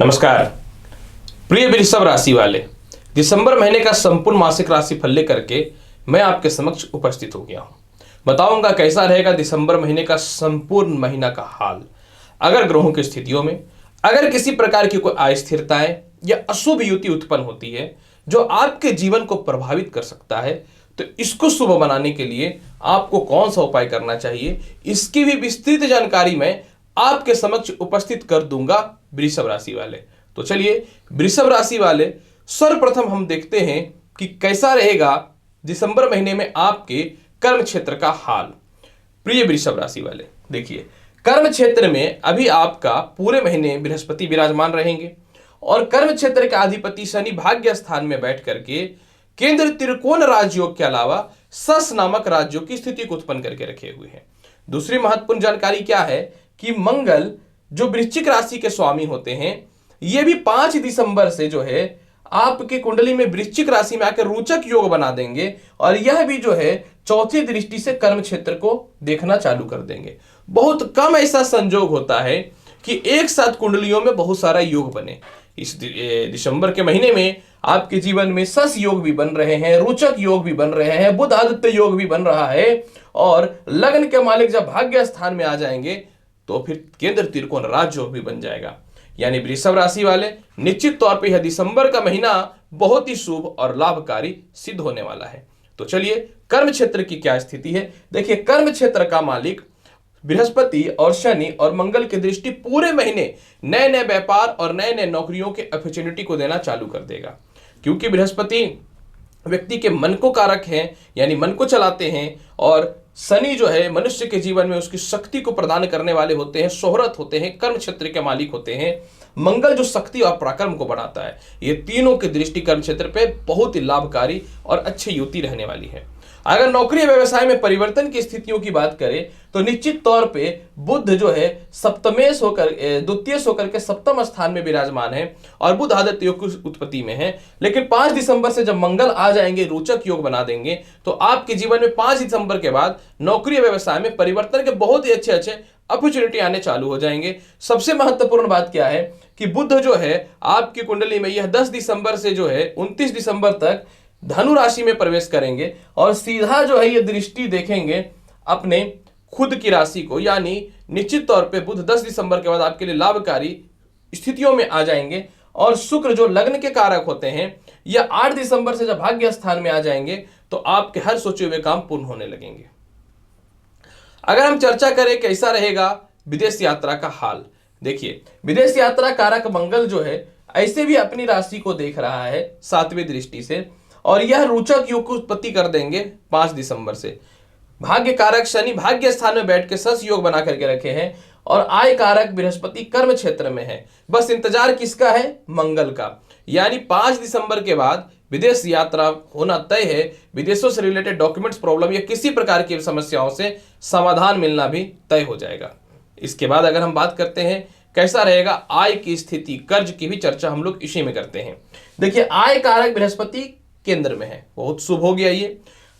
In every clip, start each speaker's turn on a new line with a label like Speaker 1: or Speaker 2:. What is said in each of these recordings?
Speaker 1: नमस्कार प्रिय वृषभ राशि वाले, दिसंबर महीने का संपूर्ण मासिक राशि फल लेकर के मैं आपके समक्ष उपस्थित हो गया हूं। बताऊंगा कैसा रहेगा दिसंबर महीने का संपूर्ण महीना का हाल। अगर ग्रहों की स्थितियों में अगर किसी प्रकार की कोई अस्थिरताएं या अशुभ युति उत्पन्न होती है जो आपके जीवन को प्रभावित कर सकता है, तो इसको शुभ बनाने के लिए आपको कौन सा उपाय करना चाहिए, इसकी भी विस्तृत जानकारी मैं आपके समक्ष उपस्थित कर दूंगा वृषभ राशि वाले। तो चलिए वृषभ राशि वाले, सर्वप्रथम हम देखते हैं कि कैसा रहेगा दिसंबर महीने में आपके कर्म क्षेत्र का हाल। प्रिय वृषभ राशि वाले, देखिए कर्म क्षेत्र में अभी आपका पूरे महीने बृहस्पति विराजमान रहेंगे और कर्म क्षेत्र के अधिपति शनि भाग्य स्थान में बैठ करके केंद्र त्रिकोण राजयोग के अलावा सस नामक राज्यों की स्थिति को उत्पन्न करके रखे हुए हैं। दूसरी महत्वपूर्ण जानकारी क्या है कि मंगल जो वृश्चिक राशि के स्वामी होते हैं, ये भी 5 दिसंबर से जो है आपके कुंडली में वृश्चिक राशि में आकर रोचक योग बना देंगे और यह भी जो है चौथी दृष्टि से कर्म क्षेत्र को देखना चालू कर देंगे। बहुत कम ऐसा संजोग होता है कि एक साथ कुंडलियों में बहुत सारा योग बने। इस दिसंबर के महीने में आपके जीवन में सस योग भी बन रहे हैं, रोचक योग भी बन रहे हैं, बुध आदित्य योग भी बन रहा है और लग्न के मालिक जब भाग्य स्थान में आ जाएंगे तो फिर केंद्र त्रिकोण राजयोग भी बन जाएगा। यानी वृषभ राशि वाले, निश्चित तौर पे यह दिसंबर का महीना बहुत ही शुभ और लाभकारी सिद्ध होने वाला है। तो चलिए कर्म क्षेत्र की क्या स्थिति है। देखिए कर्म क्षेत्र का मालिक बृहस्पति और शनि और मंगल की दृष्टि पूरे महीने नए नए व्यापार और नए नए नौकरियों के अपॉर्चुनिटी को देना चालू कर देगा, क्योंकि बृहस्पति व्यक्ति के मन को कारक हैं, यानी मन को चलाते हैं, और शनि जो है मनुष्य के जीवन में उसकी शक्ति को प्रदान करने वाले होते हैं, शोहरत होते हैं, कर्म क्षेत्र के मालिक होते हैं। मंगल जो शक्ति और पराक्रम को बढ़ाता है। ये तीनों की दृष्टि कर्म क्षेत्र पे बहुत ही लाभकारी और अच्छी युति रहने वाली है। अगर नौकरी व्यवसाय में परिवर्तन की स्थितियों की बात करें तो निश्चित तौर पे बुध जो है सप्तमेश होकर द्वितीयश होकर के सप्तम स्थान में विराजमान है और बुध आदित्य योग की उत्पत्ति में है। लेकिन 5 दिसंबर से जब मंगल आ जाएंगे, रोचक योग बना देंगे, तो आपके जीवन में 5 दिसंबर के बाद नौकरी व्यवसाय में परिवर्तन के बहुत ही अच्छे अच्छे अपॉर्चुनिटी आने चालू हो जाएंगे। सबसे महत्वपूर्ण बात क्या है कि बुध जो है आपकी कुंडली में यह 10 दिसंबर से जो है 29 दिसंबर तक धनु राशि में प्रवेश करेंगे और सीधा जो है ये दृष्टि देखेंगे अपने खुद की राशि को। यानी निश्चित तौर पे बुध 10 दिसंबर के बाद आपके लिए लाभकारी स्थितियों में आ जाएंगे और शुक्र जो लग्न के कारक होते हैं या 8 दिसंबर से जब भाग्य स्थान में आ जाएंगे तो आपके हर सोचे हुए काम पूर्ण होने लगेंगे। अगर हम चर्चा करें कैसा रहेगा विदेश यात्रा का हाल, देखिए विदेश यात्रा कारक मंगल जो है ऐसे भी अपनी राशि को देख रहा है 7वीं दृष्टि से और यह रोचक योग को उत्पत्ति कर देंगे 5 दिसंबर से। भाग्य कारक शनि भाग्य स्थान में बैठ के सस योग बना करके रखे हैं और आय कारक बृहस्पति कर्म क्षेत्र में है। बस इंतजार किसका है? मंगल का। यानी 5 दिसंबर के बाद विदेश यात्रा होना तय है। विदेशों से रिलेटेड डॉक्यूमेंट्स प्रॉब्लम या किसी प्रकार की समस्याओं से समाधान मिलना भी तय हो जाएगा। इसके बाद अगर हम बात करते हैं कैसा रहेगा आय की स्थिति, कर्ज की भी चर्चा हम लोग इसी में करते हैं। देखिए आय कारक बृहस्पति केंद्र में है, बहुत शुभ हो गया ये।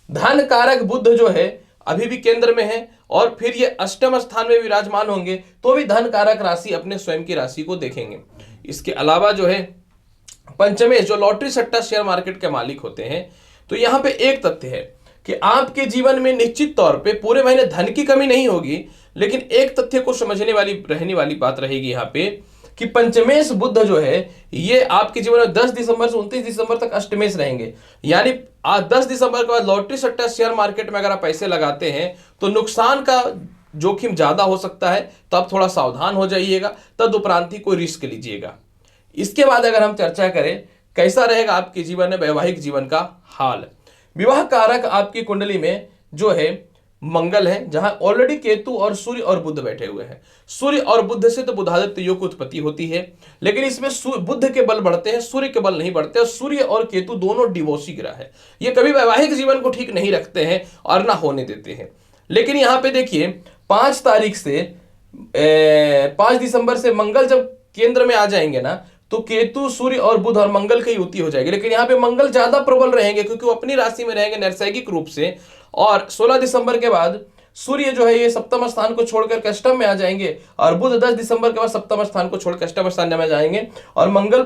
Speaker 1: धन कारक बुध जो है अभी भी केंद्र में है और फिर ये अष्टम स्थान में विराजमान होंगे तो भी धन कारक राशि अपने स्वयं की राशि को देखेंगे। इसके अलावा जो है पंचमेश जो लॉटरी सट्टा शेयर मार्केट के मालिक होते हैं, तो यहाँ पे एक तथ्य है कि आपके जीवन में निश्चित तौर पे पूरे महीने धन की कमी नहीं होगी, लेकिन एक तथ्य को समझने वाली रहने वाली बात रहेगी यहाँ पे कि पंचमेश बुध जो है ये आपके जीवन में 10 दिसंबर से 29 दिसंबर तक अष्टमेश रहेंगे। यानी आज 10 दिसंबर के बाद लॉटरी सट्टा शेयर मार्केट में अगर आप पैसे लगाते हैं तो नुकसान का जोखिम ज्यादा हो सकता है, तो आप थोड़ा सावधान हो जाइएगा, तदुपरांत ही कोई रिस्क लीजिएगा। इसके बाद अगर हम चर्चा करें कैसा रहेगा आपके जीवन में वैवाहिक जीवन का हाल, विवाह कारक आपकी कुंडली में जो है मंगल है, जहां ऑलरेडी केतु और सूर्य और बुध बैठे हुए हैं। सूर्य और बुध से तो बुधादित्य योग की उत्पत्ति होती है, लेकिन इसमें बुध के बल बढ़ते हैं, सूर्य के बल नहीं बढ़ते। और सूर्य और केतु दोनों डिवोर्सी ग्रह है, ये कभी वैवाहिक जीवन को ठीक नहीं रखते हैं और ना होने देते हैं। लेकिन यहाँ पे देखिए 5 तारीख से 5 दिसंबर से मंगल जब केंद्र में आ जाएंगे ना, तो केतु सूर्य और बुध और मंगल की युति हो जाएगी। लेकिन यहाँ पे मंगल ज्यादा प्रबल रहेंगे क्योंकि वो अपनी राशि में रहेंगे नैसर्गिक रूप से। और 16 दिसंबर के बाद सूर्य जो है ये सप्तम स्थान को छोड़कर अष्टम में आ जाएंगे और बुध 10 दिसंबर के बाद सप्तम स्थान को छोड़कर अष्टम स्थान में जाएंगे और मंगल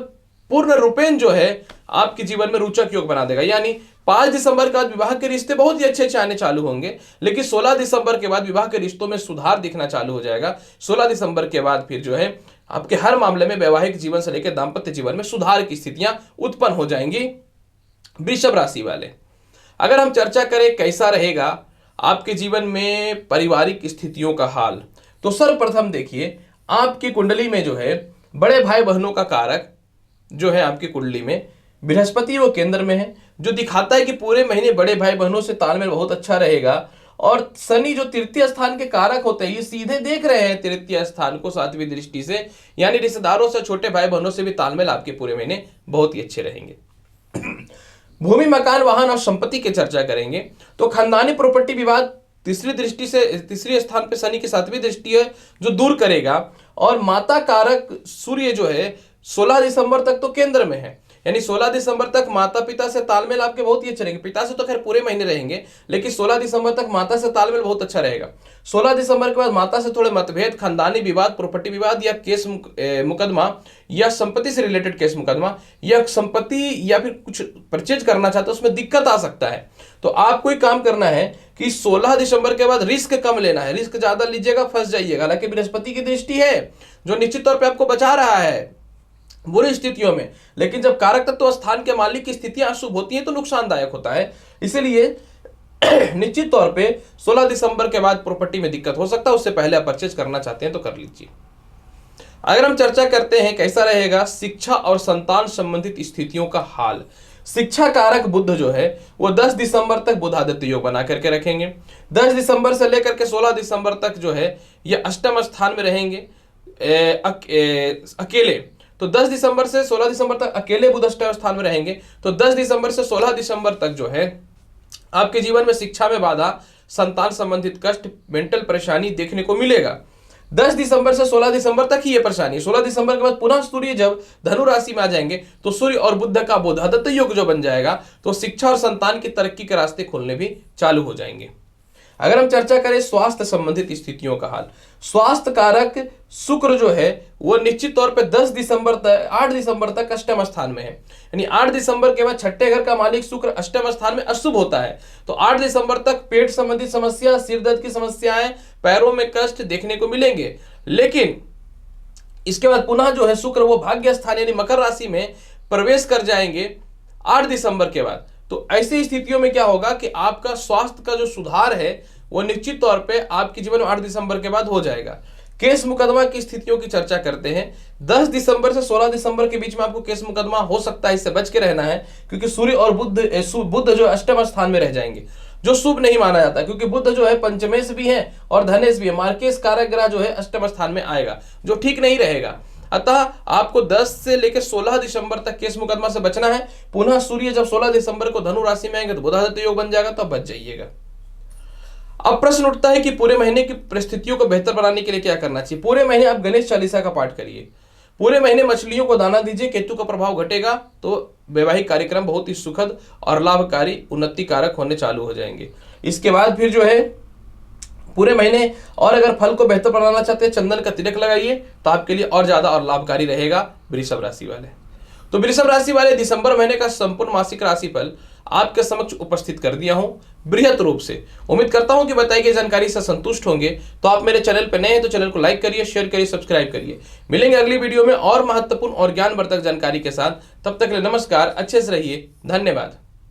Speaker 1: पूर्ण रूपेण जो है आपके जीवन में रोचक योग बना देगा। यानी 5 दिसंबर के बाद विवाह के रिश्ते बहुत ही अच्छे आने चालू होंगे, लेकिन 16 दिसंबर के बाद विवाह के रिश्तों में सुधार दिखना चालू हो जाएगा। 16 दिसंबर के बाद फिर जो है आपके हर मामले में वैवाहिक जीवन से लेकर दाम्पत्य जीवन में सुधार की स्थितियां उत्पन्न हो जाएंगी। वृषभ राशि वाले, अगर हम चर्चा करें कैसा रहेगा आपके जीवन में पारिवारिक स्थितियों का हाल, तो सर्वप्रथम देखिए आपकी कुंडली में जो है बड़े भाई बहनों का कारक जो है आपकी कुंडली में बृहस्पति वो केंद्र में है, जो दिखाता है कि पूरे महीने बड़े भाई बहनों से तालमेल बहुत अच्छा रहेगा। और शनि जो तृतीय स्थान के कारक होते हैं ये सीधे देख रहे हैं तृतीय स्थान को 7वीं दृष्टि से, यानी रिश्तेदारों से छोटे भाई बहनों से भी तालमेल आपके पूरे महीने बहुत ही अच्छे रहेंगे। भूमि मकान वाहन और संपत्ति की चर्चा करेंगे तो खानदानी प्रॉपर्टी विवाद तीसरी दृष्टि से तीसरे स्थान पे शनि की 7वीं दृष्टि है जो दूर करेगा। और माता कारक सूर्य जो है 16 दिसंबर तक तो केंद्र में है, यानी 16 दिसंबर तक माता पिता से तालमेल आपके बहुत ही अच्छे रहेंगे। पिता से तो खैर पूरे महीने रहेंगे, लेकिन 16 दिसंबर तक माता से तालमेल बहुत अच्छा रहेगा। 16 दिसंबर के बाद माता से थोड़े मतभेद, खानदानी विवाद, प्रॉपर्टी विवाद या केस मुकदमा या संपत्ति से रिलेटेड केस मुकदमा या संपत्ति या फिर कुछ परचेज करना चाहते हैं उसमें दिक्कत आ सकता है। तो आपको एक काम करना है कि 16 दिसंबर के बाद रिस्क कम लेना है, रिस्क ज्यादा लीजिएगा फंस जाइएगा। हालांकि बृहस्पति की दृष्टि है जो निश्चित तौर पर आपको बचा रहा है बुरी स्थितियों में, लेकिन जब कारक तत्व स्थान के मालिक की स्थितियां अशुभ होती हैं तो नुकसानदायक होता है। इसलिए निश्चित तौर पे 16 दिसंबर के बाद प्रॉपर्टी में दिक्कत हो सकता है, उससे पहले आप परचेज करना चाहते हैं तो कर लीजिए। अगर हम चर्चा करते हैं कैसा रहेगा शिक्षा और संतान संबंधित स्थितियों का हाल, शिक्षा कारक बुध जो है वो 10 दिसंबर तक बुधादित्य योग बना करके रखेंगे। 10 दिसंबर से लेकर के 16 दिसंबर तक जो है ये अष्टम स्थान में रहेंगे अकेले। तो 10 दिसंबर से 16 दिसंबर तक अकेले बुध अष्टम स्थान में रहेंगे। तो 10 दिसंबर से 16 दिसंबर तक जो है आपके जीवन में शिक्षा में बाधा, संतान संबंधित कष्ट, मेंटल परेशानी देखने को मिलेगा। 10 दिसंबर से 16 दिसंबर तक ही ये परेशानी। 16 दिसंबर के बाद पुनः सूर्य जब धनु राशि में आ जाएंगे तो सूर्य और बुध का बुधादित्य योग जो बन जाएगा तो शिक्षा और संतान की तरक्की के रास्ते खोलने भी चालू हो जाएंगे। अगर हम चर्चा करें स्वास्थ्य संबंधित स्थितियों का हाल, स्वास्थ्य कारक शुक्र जो है वो निश्चित तौर पे 10 दिसंबर तक 8 दिसंबर तक अष्टम स्थान में है, यानी 8 दिसंबर के बाद छठे घर का मालिक शुक्र अष्टम स्थान में अशुभ होता है। तो 8 दिसंबर तक पेट संबंधित समस्या, सिर दर्द की समस्याएं, पैरों में कष्ट देखने को मिलेंगे। लेकिन इसके बाद पुनः जो है शुक्र वो भाग्य स्थान यानी मकर राशि में प्रवेश कर जाएंगे 8 दिसंबर के बाद। तो ऐसी स्थितियों में क्या होगा कि आपका स्वास्थ्य का जो सुधार है वो निश्चित तौर पे आपके जीवन में 8 दिसंबर के बाद हो जाएगा। केस मुकदमा की स्थितियों की चर्चा करते हैं। 10 दिसंबर से 16 दिसंबर के बीच में आपको केस मुकदमा हो सकता है, इससे बच के रहना है क्योंकि सूर्य और बुध जो अष्टम स्थान में रह जाएंगे जो शुभ नहीं माना जाता, क्योंकि बुध जो है पंचमेश भी है और धनेश भी है। मार्केश कारक ग्रह जो है अष्टम स्थान में आएगा जो ठीक नहीं रहेगा। अतः आपको 10 से लेकर 16 दिसंबर तक केस मुकदमा से बचना है। पुनः सूर्य जब 16 दिसंबर को धनु राशि में आएंगे तो बुधादित्य योग बन जाएगा, तो बच जाइएगा। अब प्रश्न उठता है कि पूरे महीने की परिस्थितियों को बेहतर बनाने के लिए क्या करना चाहिए। पूरे महीने आप गणेश चालीसा का पाठ करिए, पूरे महीने मछलियों को दाना दीजिए, केतु का प्रभाव घटेगा तो वैवाहिक कार्यक्रम बहुत ही सुखद और लाभकारी उन्नति कारक होने चालू हो जाएंगे। इसके बाद फिर जो है पूरे महीने और अगर फल को बेहतर बनाना चाहते हैं चंदन का तिलक लगाइए तो आपके लिए और ज्यादा और लाभकारी रहेगा वृषभ राशि वाले। तो वृषभ राशि वाले दिसंबर महीने का संपूर्ण मासिक राशिफल आपके समक्ष उपस्थित कर दिया हूं बृहत रूप से। उम्मीद करता हूं कि बताई गई जानकारी से संतुष्ट होंगे। तो आप मेरे चैनल पर नए हैं तो चैनल को लाइक करिए, शेयर करिए, सब्सक्राइब करिए। मिलेंगे अगली वीडियो में और महत्वपूर्ण और ज्ञानवर्धक जानकारी के साथ। तब तक के लिए नमस्कार, अच्छे से रहिए, धन्यवाद।